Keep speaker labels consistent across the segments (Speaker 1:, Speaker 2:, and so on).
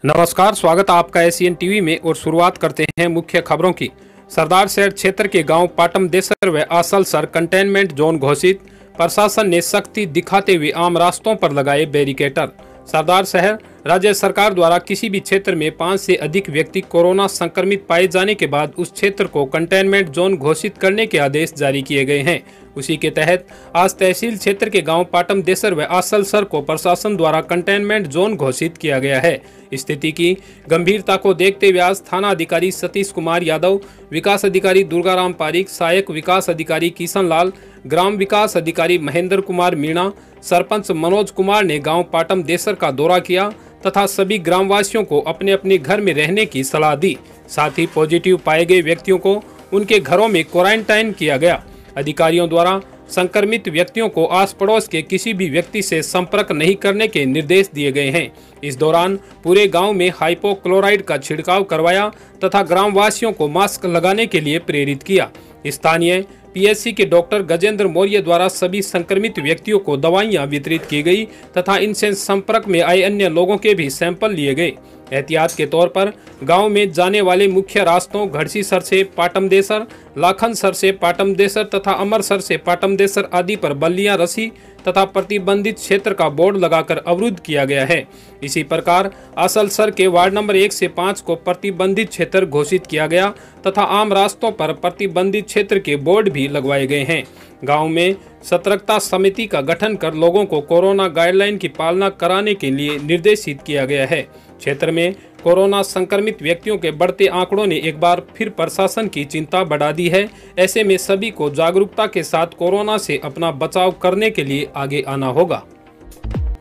Speaker 1: नमस्कार, स्वागत है आपका एसीएन टीवी में और शुरुआत करते हैं मुख्य खबरों की। सरदार शहर क्षेत्र के गांव पाटम देसर व आसलसर कंटेनमेंट जोन घोषित। प्रशासन ने सख्ती दिखाते हुए आम रास्तों पर लगाए बैरिकेटर। सरदार शहर राज्य सरकार द्वारा किसी भी क्षेत्र में 5 से अधिक व्यक्ति कोरोना संक्रमित पाए जाने के बाद उस क्षेत्र को कंटेनमेंट जोन घोषित करने के आदेश जारी किए गए हैं। उसी के तहत आज तहसील क्षेत्र के गांव पाटम देसर व आसलसर को प्रशासन द्वारा कंटेनमेंट जोन घोषित किया गया है। स्थिति की गंभीरता को देखते हुए आज थाना अधिकारी सतीश कुमार यादव, विकास अधिकारी दुर्गाराम पारिक, सहायक विकास अधिकारी किशन लाल, ग्राम विकास अधिकारी महेंद्र कुमार मीणा, सरपंच मनोज कुमार ने गांव पाटम देसर का दौरा किया तथा सभी ग्रामवासियों को अपने अपने घर में रहने की सलाह दी। साथ ही पॉजिटिव पाए गए व्यक्तियों को उनके घरों में क्वारंटाइन किया गया। अधिकारियों द्वारा संक्रमित व्यक्तियों को आस पड़ोस के किसी भी व्यक्ति से संपर्क नहीं करने के निर्देश दिए गए हैं। इस दौरान पूरे गांव में हाइपोक्लोराइड का छिड़काव करवाया तथा ग्रामवासियों को मास्क लगाने के लिए प्रेरित किया। स्थानीय पीएचसी के डॉक्टर गजेंद्र मौर्य द्वारा सभी संक्रमित व्यक्तियों को दवाइयां वितरित की गई तथा इनसे संपर्क में आए अन्य लोगों के भी सैंपल लिए गए। एहतियात के तौर पर गांव में जाने वाले मुख्य रास्तों घड़सीसर से पाटम देसर, लाखनसर से पाटम देसर तथा अमरसर से पाटम देसर आदि पर बल्लियां, रस्सी तथा प्रतिबंधित क्षेत्र का बोर्ड लगाकर अवरुद्ध किया गया है। इसी प्रकार आसलसर के वार्ड नंबर 1 से 5 को प्रतिबंधित क्षेत्र घोषित किया गया तथा आम रास्तों पर प्रतिबंधित क्षेत्र के बोर्ड भी लगवाए गए हैं। गांव में सतर्कता समिति का गठन कर लोगों को कोरोना गाइडलाइन की पालना कराने के लिए निर्देशित किया गया है। क्षेत्र में कोरोना संक्रमित व्यक्तियों के बढ़ते आंकड़ों ने एक बार फिर प्रशासन की चिंता बढ़ा दी है। ऐसे में सभी को जागरूकता के साथ कोरोना से अपना बचाव करने के लिए आगे आना होगा।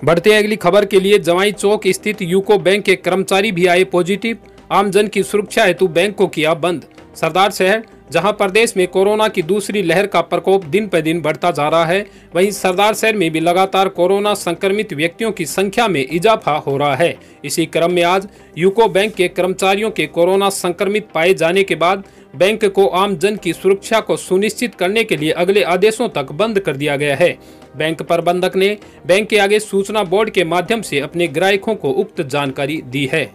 Speaker 1: बढ़ते अगली खबर के लिए जवाई चौक स्थित यूको बैंक के कर्मचारी भी आए पॉजिटिव। आमजन की सुरक्षा हेतु बैंक को किया बंद। सरदार शहर जहां प्रदेश में कोरोना की दूसरी लहर का प्रकोप दिन पर दिन बढ़ता जा रहा है, वहीं सरदार शहर में भी लगातार कोरोना संक्रमित व्यक्तियों की संख्या में इजाफा हो रहा है। इसी क्रम में आज यूको बैंक के कर्मचारियों के कोरोना संक्रमित पाए जाने के बाद बैंक को आम जन की सुरक्षा को सुनिश्चित करने के लिए अगले आदेशों तक बंद कर दिया गया है। बैंक प्रबंधक ने बैंक के आगे सूचना बोर्ड के माध्यम से अपने ग्राहकों को उक्त जानकारी दी है।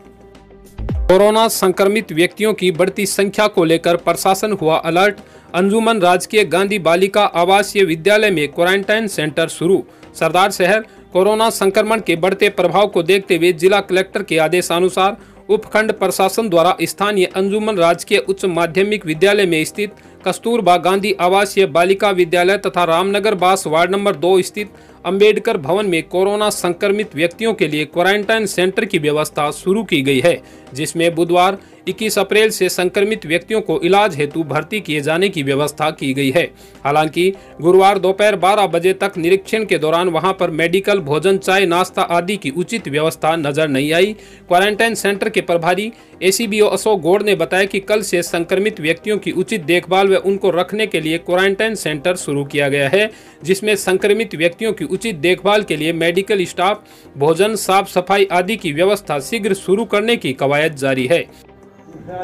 Speaker 1: कोरोना संक्रमित व्यक्तियों की बढ़ती संख्या को लेकर प्रशासन हुआ अलर्ट। अंजुमन राजकीय गांधी बालिका आवासीय विद्यालय में क्वारंटाइन सेंटर शुरू। सरदार शहर कोरोना संक्रमण के बढ़ते प्रभाव को देखते हुए जिला कलेक्टर के आदेशानुसार उपखंड प्रशासन द्वारा स्थानीय अंजुमन राजकीय उच्च माध्यमिक विद्यालय में स्थित कस्तूरबा गांधी आवासीय बालिका विद्यालय तथा रामनगर बास वार्ड नंबर 2 स्थित अंबेडकर भवन में कोरोना संक्रमित व्यक्तियों के लिए क्वारंटाइन सेंटर की व्यवस्था शुरू की गई है, जिसमें बुधवार 21 अप्रैल से संक्रमित व्यक्तियों को इलाज हेतु भर्ती किए जाने की व्यवस्था की गई है। हालांकि गुरुवार दोपहर 12 बजे तक निरीक्षण के दौरान वहां पर मेडिकल, भोजन, चाय, नाश्ता आदि की उचित व्यवस्था नजर नहीं आई। क्वारंटाइन सेंटर के प्रभारी एसीबीओ अशोक गौड़ ने बताया कि कल से संक्रमित व्यक्तियों की उचित देखभाल व उनको रखने के लिए क्वारंटाइन सेंटर शुरू किया गया है, जिसमें संक्रमित व्यक्तियों की उचित देखभाल के लिए मेडिकल स्टाफ, भोजन, साफ सफाई आदि की व्यवस्था शीघ्र शुरू करने की कवायद जारी है।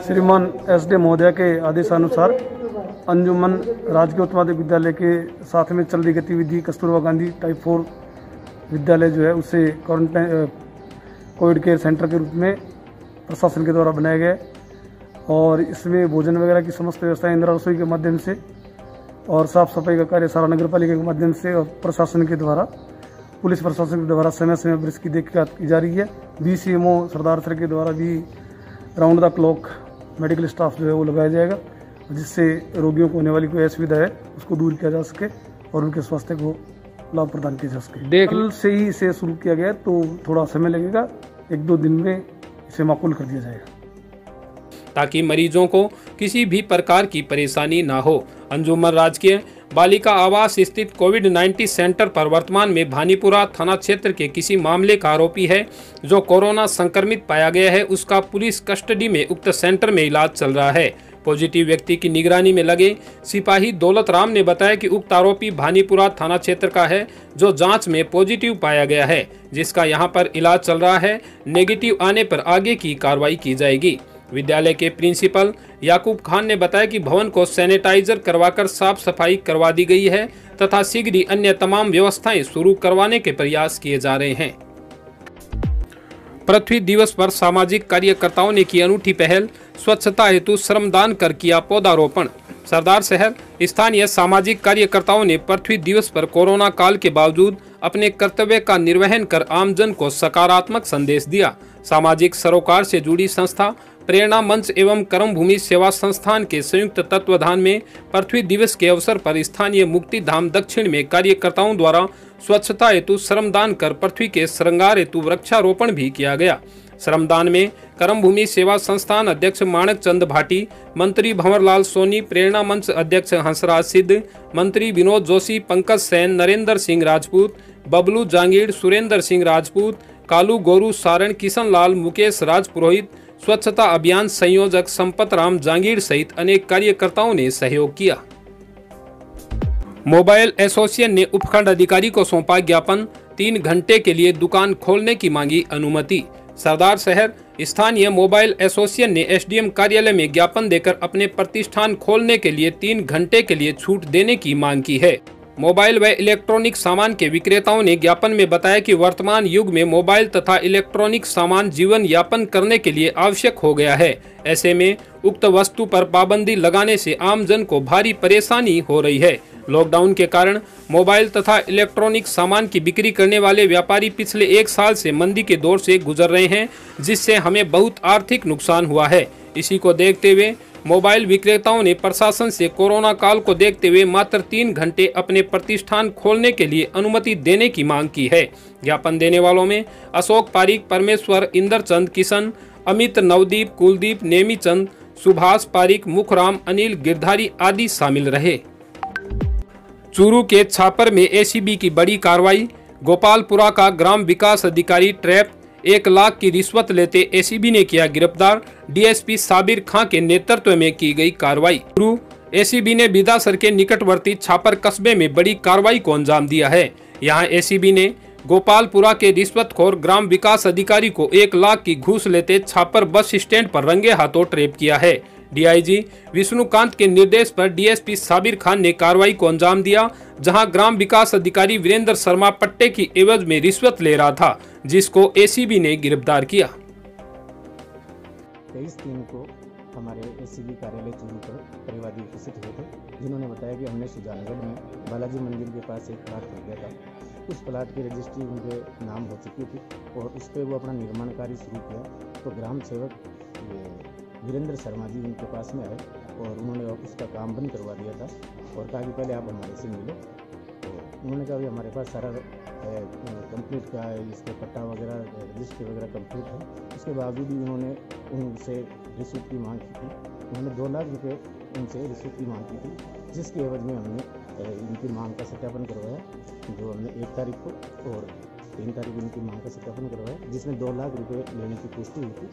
Speaker 2: श्रीमान एसडी महोदय के आदेशानुसार अंजुमन राजकीय उच्च माध्यमिक विद्यालय के साथ में चल रही गतिविधि कस्तूरबा गांधी टाइप 4 विद्यालय जो है उसे क्वारंटाइन कोविड केयर सेंटर के रूप में प्रशासन के द्वारा बनाया गया और इसमें भोजन वगैरह की समस्त व्यवस्था इंदिरा रसोई के माध्यम से और साफ सफाई का कार्य सारा नगर पालिका के माध्यम से और प्रशासन के द्वारा, पुलिस प्रशासन के द्वारा समय समय पर इसकी देखरेख की जा रही है। बीसीएमओ सरदार शहर के द्वारा भी round the clock medical staff जो है वो लगाया जाएगा, जिससे रोगियों को होने वाली कोई असुविधा है उसको दूर किया जा सके और उनके स्वास्थ्य को लाभ प्रदान किया जा सके। कल से ही इसे शुरू किया गया तो थोड़ा समय लगेगा, 1-2 दिन में इसे माकूल कर दिया जाएगा
Speaker 1: ताकि मरीजों को किसी भी प्रकार की परेशानी ना हो। अंजुमन राजकीय बालिका आवास स्थित कोविड-19 सेंटर पर वर्तमान में भानीपुरा थाना क्षेत्र के किसी मामले का आरोपी है जो कोरोना संक्रमित पाया गया है। उसका पुलिस कस्टडी में उक्त सेंटर में इलाज चल रहा है। पॉजिटिव व्यक्ति की निगरानी में लगे सिपाही दौलत राम ने बताया कि उक्त आरोपी भानीपुरा थाना क्षेत्र का है जो जांच में पॉजिटिव पाया गया है, जिसका यहां पर इलाज चल रहा है। नेगेटिव आने पर आगे की कार्रवाई की जाएगी। विद्यालय के प्रिंसिपल याकूब खान ने बताया कि भवन को सैनिटाइजर करवाकर साफ सफाई करवा दी गई है तथा शीघ्र ही अन्य तमाम व्यवस्थाएं शुरू करवाने के प्रयास किए जा रहे हैं। पृथ्वी दिवस पर सामाजिक कार्यकर्ताओं ने की अनूठी पहल, स्वच्छता हेतु श्रमदान कर किया पौधारोपण। सरदार शहर स्थानीय सामाजिक कार्यकर्ताओं ने पृथ्वी दिवस पर कोरोना काल के बावजूद अपने कर्तव्य का निर्वहन कर आमजन को सकारात्मक संदेश दिया। सामाजिक सरोकार से जुड़ी संस्था प्रेरणा मंच एवं कर्मभूमि सेवा संस्थान के संयुक्त तत्वाधान में पृथ्वी दिवस के अवसर पर स्थानीय मुक्ति धाम दक्षिण में कार्यकर्ताओं द्वारा स्वच्छता हेतु श्रमदान कर पृथ्वी के श्रृंगार हेतु वृक्षारोपण भी किया गया। श्रमदान में कर्मभूमि सेवा संस्थान अध्यक्ष माणक चंद भाटी, मंत्री भंवरलाल सोनी, प्रेरणा मंच अध्यक्ष हंसराज सिद्ध, मंत्री विनोद जोशी, पंकज सैन, नरेंद्र सिंह राजपूत, बबलू जांगीड़, सुरेंद्र सिंह राजपूत, कालू गोरू सारण, किशन लाल, मुकेश राजपुरोहित, स्वच्छता अभियान संयोजक संपत राम जांगीड़ सहित अनेक कार्यकर्ताओं ने सहयोग किया। मोबाइल एसोसिएशन ने उपखंड अधिकारी को सौंपा ज्ञापन, 3 घंटे के लिए दुकान खोलने की मांगी अनुमति। सरदार शहर स्थानीय मोबाइल एसोसिएशन ने एसडीएम कार्यालय में ज्ञापन देकर अपने प्रतिष्ठान खोलने के लिए 3 घंटे के लिए छूट देने की मांग की है। मोबाइल व इलेक्ट्रॉनिक सामान के विक्रेताओं ने ज्ञापन में बताया कि वर्तमान युग में मोबाइल तथा इलेक्ट्रॉनिक सामान जीवन यापन करने के लिए आवश्यक हो गया है। ऐसे में उक्त वस्तु पर पाबंदी लगाने से आम जन को भारी परेशानी हो रही है। लॉकडाउन के कारण मोबाइल तथा इलेक्ट्रॉनिक सामान की बिक्री करने वाले व्यापारी पिछले 1 साल से मंदी के दौर से गुजर रहे हैं, जिससे हमें बहुत आर्थिक नुकसान हुआ है। इसी को देखते हुए मोबाइल विक्रेताओं ने प्रशासन से कोरोना काल को देखते हुए मात्र 3 घंटे अपने प्रतिष्ठान खोलने के लिए अनुमति देने की मांग की है। ज्ञापन देने वालों में अशोक पारीक, परमेश्वर, इंद्रचंद, किशन, अमित, नवदीप, कुलदीप, नेमीचंद, सुभाष पारीक, मुखराम, अनिल, गिरधारी आदि शामिल रहे। चूरू के छापर में एसीबी की बड़ी कार्रवाई, गोपालपुरा का ग्राम विकास अधिकारी ट्रैप, 1 लाख की रिश्वत लेते एसीबी ने किया गिरफ्तार। डीएसपी साबिर खां के नेतृत्व में की गई कार्रवाई। एसीबी ने बिदासर के निकटवर्ती छापर कस्बे में बड़ी कार्रवाई को अंजाम दिया है। यहां एसीबी ने गोपालपुरा के रिश्वतखोर ग्राम विकास अधिकारी को 1 लाख की घूस लेते छापर बस स्टैंड पर रंगे हाथों ट्रैप किया है। डीआईजी विष्णुकांत के निर्देश पर डीएसपी साबिर खान ने कार्रवाई को अंजाम दिया, जहां ग्राम विकास अधिकारी वीरेंद्र शर्मा पट्टे की एवज में रिश्वत ले रहा था, जिसको एसीबी ने गिरफ्तार किया।
Speaker 3: 23/3 को हमारे एसीबी कार्यालय चूरू पर परिवादी उपस्थित हुए थे, जिन्होंने बताया कि हमने सुजानगढ़ में बालाजी मंदिर के पास एक प्लाट खरीदा था। उस प्लाट की रजिस्ट्री उनके नाम हो चुकी थी और उस पर वो अपना निर्माण कार्य शुरू किया। तो ग्राम सेवक वीरेंद्र शर्मा जी उनके पास में आए और उन्होंने उसका काम बंद करवा दिया था और कहा कि पहले आप हमारे से मिलो। तो उन्होंने कहा कि हमारे पास सारा कंप्लीट का इसके पट्टा वगैरह रजिस्ट्री वगैरह कंप्लीट है। उसके बावजूद भी उन्होंने उनसे रिश्वत की मांग की थी। उन्होंने 2 लाख रुपये उनसे रिश्वत की मांग की थी, जिसके एवज में हमने इनकी मांग का सत्यापन करवाया, जो हमने 1 तारीख को और 3 तारीख को इनकी मांग का सत्यापन करवाया, जिसमें 2 लाख रुपये लेने की पुष्टि हुई थी।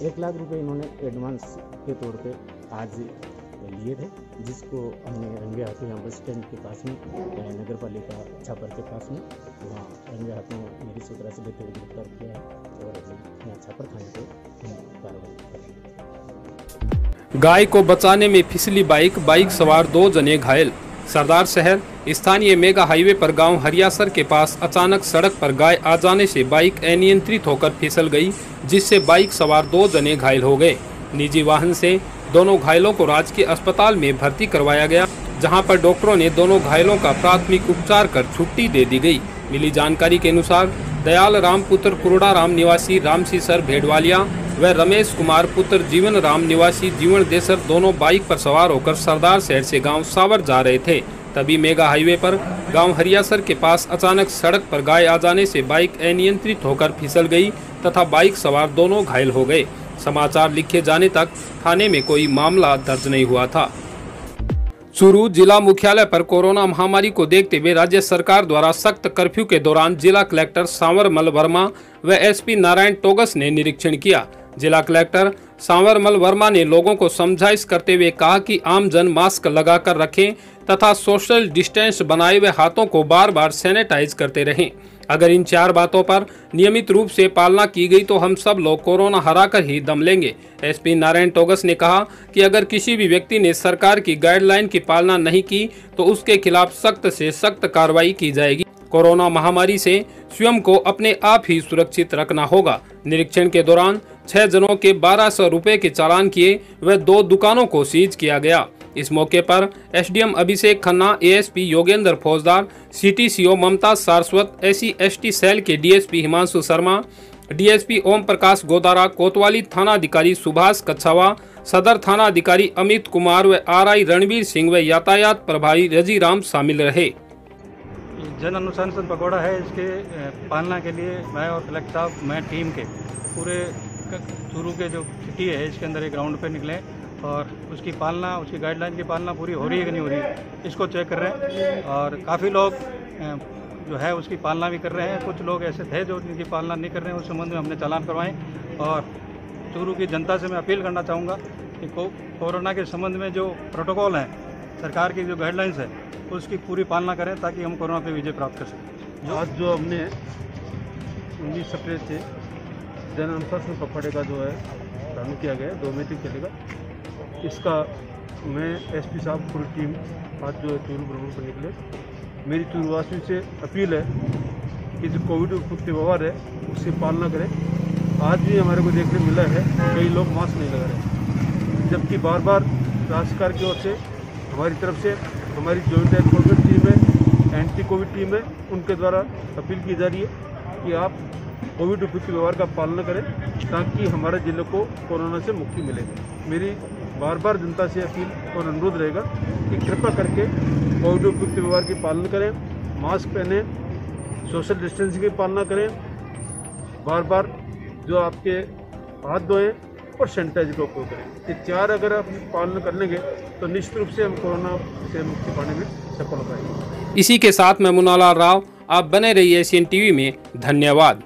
Speaker 3: 1 लाख रुपये इन्होंने एडवांस के तौर पे आज लिए थे, जिसको हमने रंगे हाथों यहाँ बस स्टैंड के पास में नगर पालिका छापर के पास में वहाँ रंगे हाथों मेरी सूत्रा से लेते हुए गिरफ्तार किया है और यहाँ छापर थाने पे कार्रवाई कर रही है।
Speaker 1: गाय को बचाने में फिसली बाइक सवार 2 जने घायल। सरदार शहर स्थानीय मेगा हाईवे पर गांव हरियासर के पास अचानक सड़क पर गाय आ जाने से बाइक अनियंत्रित होकर फिसल गई, जिससे बाइक सवार 2 जने घायल हो गए। निजी वाहन से दोनों घायलों को राजकीय अस्पताल में भर्ती करवाया गया, जहां पर डॉक्टरों ने दोनों घायलों का प्राथमिक उपचार कर छुट्टी दे दी गई। मिली जानकारी के अनुसार दयाल राम पुत्र कुरड़ा राम निवासी रामसीसर भेड़वालिया व रमेश कुमार पुत्र जीवन राम निवासी जीवन देसर दोनों बाइक पर सवार होकर सरदार शहर से गांव सावर जा रहे थे। तभी मेगा हाईवे पर गांव हरियासर के पास अचानक सड़क पर गाय आ जाने से बाइक अनियंत्रित होकर फिसल गई तथा बाइक सवार दोनों घायल हो गए। समाचार लिखे जाने तक थाने में कोई मामला दर्ज नहीं हुआ था। चूरू जिला मुख्यालय पर कोरोना महामारी को देखते हुए राज्य सरकार द्वारा सख्त कर्फ्यू के दौरान जिला कलेक्टर सांवरमल वर्मा व एसपी नारायण टोगस ने निरीक्षण किया। जिला कलेक्टर सांवरमल वर्मा ने लोगों को समझाइश करते हुए कहा कि आम जन मास्क लगाकर रखें तथा सोशल डिस्टेंस बनाए हुए हाथों को बार बार सैनिटाइज करते रहें। अगर इन 4 बातों पर नियमित रूप से पालना की गई तो हम सब लोग कोरोना हराकर ही दम लेंगे। एसपी नारायण टोगस ने कहा कि अगर किसी भी व्यक्ति ने सरकार की गाइडलाइन की पालना नहीं की तो उसके खिलाफ सख्त से सख्त कार्रवाई की जाएगी। कोरोना महामारी से स्वयं को अपने आप ही सुरक्षित रखना होगा। निरीक्षण के दौरान 6 जनों के 1200 रुपए के चालान किए व 2 दुकानों को सीज किया गया। इस मौके पर एसडीएम अभिषेक खन्ना, एएसपी योगेंद्र फौजदार, सीटीसीओ ममता सारस्वत, SC/ST सेल के डीएसपी हिमांशु शर्मा, डीएसपी ओम प्रकाश गोदारा, कोतवाली थानाधिकारी सुभाष कच्छावा, सदर थानाधिकारी अमित कुमार व RI रणवीर सिंह व यातायात प्रभारी रजीराम शामिल रहे।
Speaker 4: जन अनुशासन पकौड़ा है, इसके पालना के लिए मैं और कलेक्टर साहब, मैं टीम के पूरे चूरू के जो सिटी है इसके अंदर एक ग्राउंड पे निकले और उसकी पालना, उसकी गाइडलाइन की पालना पूरी हो रही है कि नहीं हो रही है इसको चेक कर रहे हैं। और काफ़ी लोग जो है उसकी पालना भी कर रहे हैं। कुछ लोग ऐसे थे जो इनकी पालना नहीं कर रहे हैं, उस संबंध में हमने चालान करवाएं। और चूरू की जनता से मैं अपील करना चाहूँगा कि कोरोना के संबंध में जो प्रोटोकॉल हैं, सरकार की जो गाइडलाइंस है उसकी पूरी पालना करें ताकि हम कोरोना पे विजय प्राप्त कर सकें।
Speaker 5: आज जो हमने 19 अप्रैल से जन अनुशासन पखवाड़े का जो है प्रारंभ किया गया, 2 मीटिंग चलेगा। इसका मैं एसपी साहब पूरी टीम आज जो चूरू भ्रमण पर निकले। मेरी चूरूवासियों से अपील है कि जो कोविड उपयुक्त व्यवहार है उसकी पालना करें। आज भी हमारे को देखने मिला है कई लोग मास्क नहीं लगा रहे, जबकि बार बार राज्य सरकार की ओर से हमारी तरफ से हमारी जॉइंट एनफोर्समेंट टीम है, एंटी कोविड टीम है, उनके द्वारा अपील की जा रही है कि आप कोविड उपयुक्त व्यवहार का पालन करें ताकि हमारे जिले को कोरोना से मुक्ति मिले। मेरी बार बार जनता से अपील और अनुरोध रहेगा कि कृपया करके कोविड उपयुक्त व्यवहार की पालन करें, मास्क पहने, सोशल डिस्टेंसिंग की पालना करें, बार बार जो आपके हाथ धोएं और सैनिटाइजर का उपयोग करें। ये 4 अगर आप पालन कर लेंगे तो निश्चित रूप से हम कोरोना से मुक्ति पाने में सफल हो पाएंगे।
Speaker 1: इसी के साथ मैं मुन्नालाल राव, आप बने रहिए एशियन टीवी में। धन्यवाद।